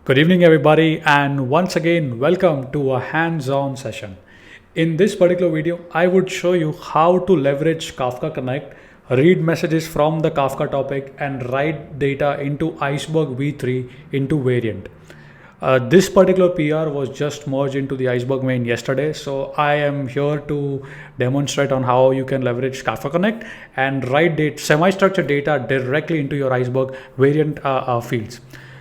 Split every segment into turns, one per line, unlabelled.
Good evening, everybody, and once again, welcome to a hands-on session. In this particular video, I would show you how to leverage Kafka Connect, read messages from the Kafka topic, and write data into Iceberg V3 into variant. This particular PR was just merged into the Iceberg main yesterday, so I am here to demonstrate on how you can leverage Kafka Connect and write semi-structured data directly into your Iceberg variant fields.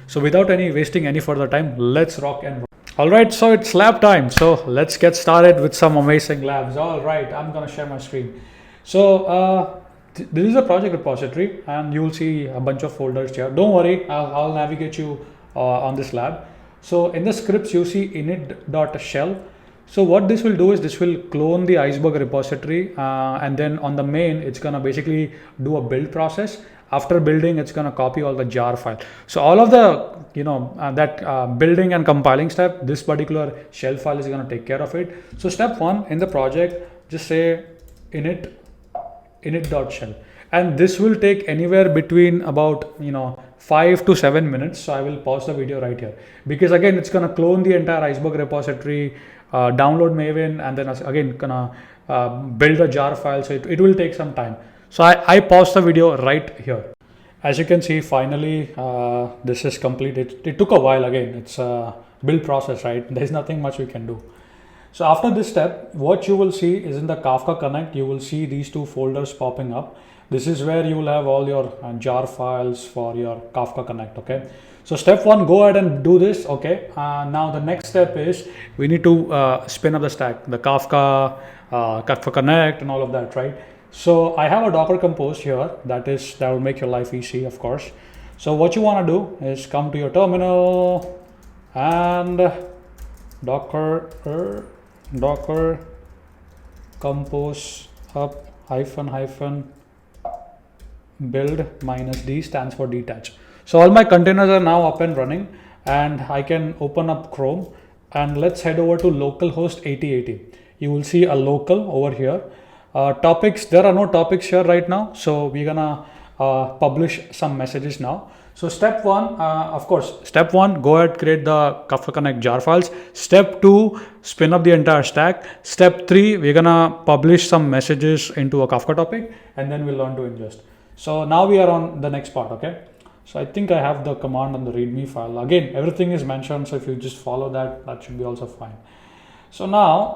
So without any wasting any further time, let's rock and roll. All right, so it's lab time. So let's get started with some amazing labs. All right, I'm gonna share my screen. So this is a project repository, and you'll see a bunch of folders here. Don't worry, I'll navigate you on this lab. So in the scripts, you see init.shell. So what this will do is this will clone the Iceberg repository, and then on the main, it's gonna basically do a build process. After building, it's gonna copy all the jar file. So all of the building and compiling step, this particular shell file is gonna take care of it. So step one in the project, just say init.shell, and this will take anywhere between about 5 to 7 minutes. So I will pause the video right here, because again it's gonna clone the entire Iceberg repository, download Maven, and then again gonna build a jar file. So it will take some time. So I paused the video right here. As you can see, finally this is complete. It took a while. Again, it's a build process, right? There's nothing much we can do. So after this step, what you will see is in the Kafka Connect, you will see these two folders popping up. This is where you will have all your jar files for your Kafka Connect, okay? So step one, go ahead and do this, okay? Now the next step is we need to spin up the stack, the Kafka Connect and all of that, right? So I have a Docker compose here that will make your life easy, of course. So what you want to do is come to your terminal and Docker compose up hyphen build -d stands for detach. So all my containers are now up and running, and I can open up Chrome, and let's head over to localhost 8080. You will see a local over here. Topics, there are no topics here right now, so we're gonna publish some messages now. So step one, go ahead, create the Kafka Connect jar files. Step two, spin up the entire stack. Step three, we're gonna publish some messages into a Kafka topic, and then we'll learn to ingest. So now we are on the next part, okay? So I think I have the command on the README file. Again, everything is mentioned, so if you just follow that, that should be also fine. So now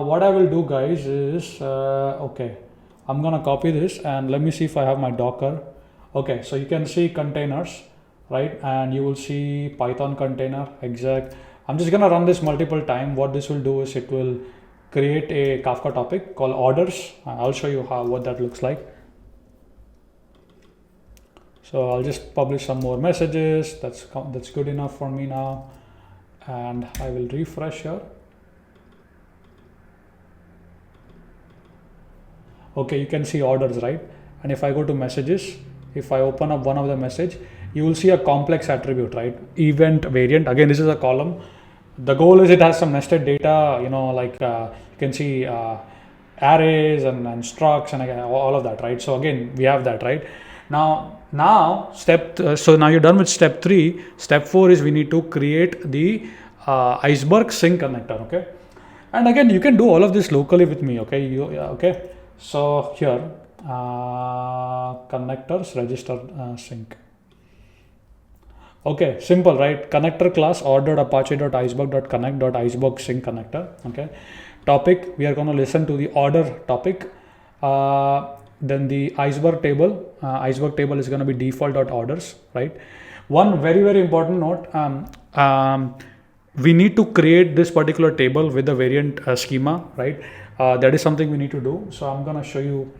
what I will do, guys, is I'm gonna copy this, and let me see if I have my Docker. Okay, so you can see containers, right? And you will see Python container exec. I'm just gonna run this multiple times. What this will do is it will create a Kafka topic called orders. I'll show you what that looks like. So I'll just publish some more messages. That's good enough for me now, and I will refresh here. Okay, you can see orders, right? And if I go to messages, if I open up one of the message, you will see a complex attribute, right? Event variant. Again, this is a column. The goal is it has some nested data, you can see arrays and structs and all of that, right? So again, we have that, right? Now so now you're done with step 3. Step 4 is we need to create the Iceberg Sink connector, okay? And again, you can do all of this locally with me, okay? Okay. So here, connectors, register sync. Okay, simple, right? Connector class ordered.apache.iceberg.connect.iceberg sync connector. Okay. Topic, we are going to listen to the order topic. Then the Iceberg table. Iceberg table is going to be default.orders, right? One very, very important note. We need to create this particular table with the variant schema, right? That is something we need to do. So I'm gonna show you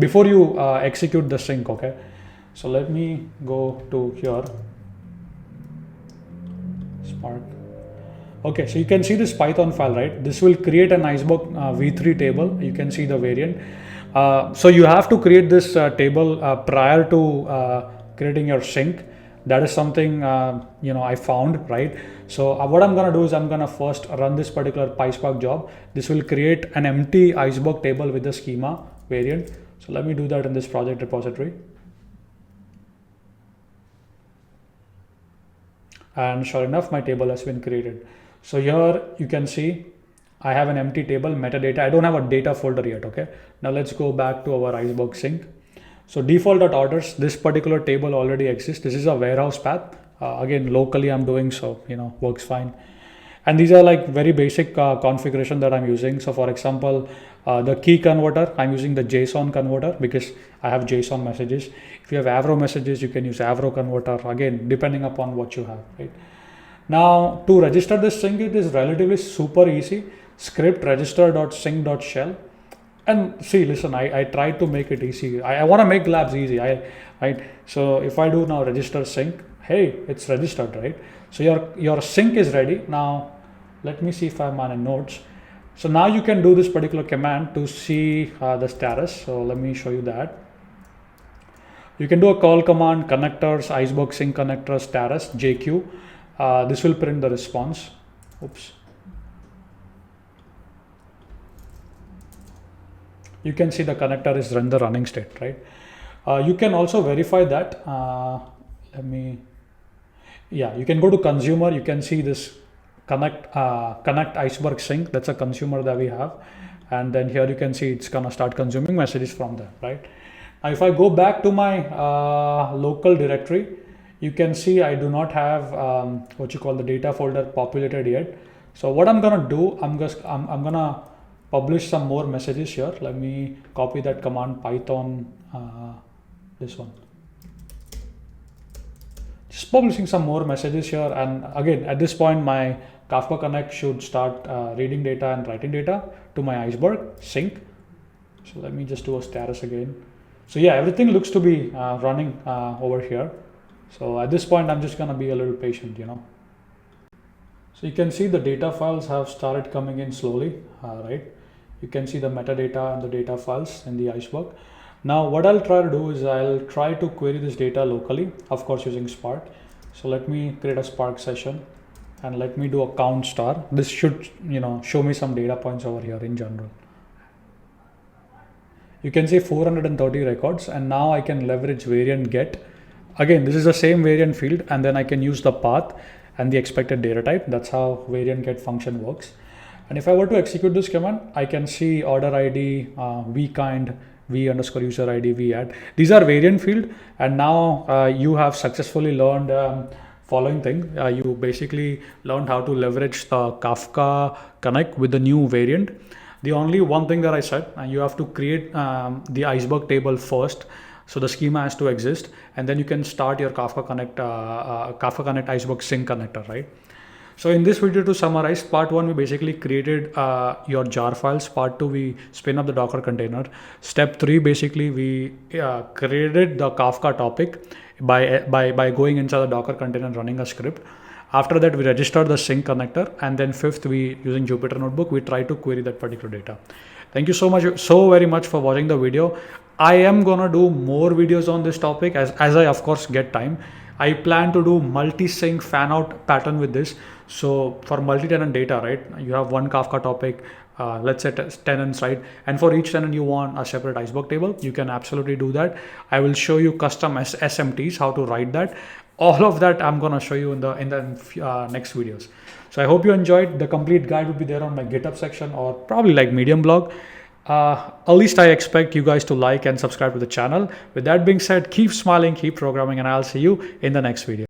before you execute the sync, okay? So let me go to here, Spark. Okay, so you can see this Python file, right? This will create an Iceberg V3 table. You can see the variant. So you have to create this table prior to creating your sync. That is something I found, right? So what I'm gonna do is I'm gonna first run this particular PySpark job. This will create an empty Iceberg table with the schema variant. So let me do that in this project repository. And sure enough, my table has been created. So here you can see I have an empty table, metadata. I don't have a data folder yet. Okay. Now let's go back to our Iceberg Sink. So default.orders, this particular table already exists. This is a warehouse path. Again, locally I'm doing, so works fine. And these are like very basic configuration that I'm using. So for example, the key converter, I'm using the JSON converter because I have JSON messages. If you have Avro messages, you can use Avro converter, again depending upon what you have, right? Now to register this sink, it is relatively super easy. Script register.sink.shell. And see, listen, I tried to make it easy. I want to make labs easy. Right. So if I do now register sink, hey, it's registered, right? So your sink is ready. Now let me see if I'm on a nodes. So now you can do this particular command to see the status. So let me show you that. You can do a call command, connectors, Iceberg Sink connector status, JQ. This will print the response. Oops. You can see the connector is in the running state, right? You can also verify that. You can go to consumer. You can see this connect Iceberg Sink. That's a consumer that we have. And then here you can see it's gonna start consuming messages from there, right? Now if I go back to my local directory, you can see I do not have the data folder populated yet. So what I'm gonna do, I'm gonna publish some more messages here. Let me copy that command, Python, this one. Just publishing some more messages here. And again, at this point, my Kafka Connect should start reading data and writing data to my Iceberg Sink. So let me just do a status again. So yeah, everything looks to be running over here. So at this point, I'm just gonna be a little patient, So you can see the data files have started coming in slowly, right? You can see the metadata and the data files in the Iceberg. Now what I'll try to do is I'll try to query this data locally, of course using Spark. So let me create a Spark session and let me do a count star. This should show me some data points over here in general. You can see 430 records, and now I can leverage variant get. Again, this is the same variant field, and then I can use the path and the expected data type. That's how variant get function works. And if I were to execute this command, I can see order ID, vkind, v_user ID, vadd. These are variant field, and now you have successfully learned following thing. You basically learned how to leverage the Kafka Connect with the new variant. The only one thing that I said, you have to create the Iceberg table first. So the schema has to exist, and then you can start your Kafka Connect Iceberg Sink connector, right? So in this video, to summarize, part 1, we basically created your jar files. Part 2, we spin up the Docker container. Step 3, basically we created the Kafka topic by going inside the Docker container and running a script. After that, we registered the sink connector, and then 5th, we using Jupyter Notebook, we try to query that particular data. Thank you so very much for watching the video. I am gonna do more videos on this topic as I of course get time. I plan to do multi-sync fan-out pattern with this. So for multi-tenant data, right, you have one Kafka topic, let's say tenants, right? And for each tenant, you want a separate Iceberg table. You can absolutely do that. I will show you custom SMTs, how to write that. All of that I'm gonna show you in the next videos. So I hope you enjoyed. The complete guide will be there on my GitHub section, or probably like Medium blog. At least I expect you guys to like and subscribe to the channel. With that being said, keep smiling, keep programming, and I'll see you in the next video.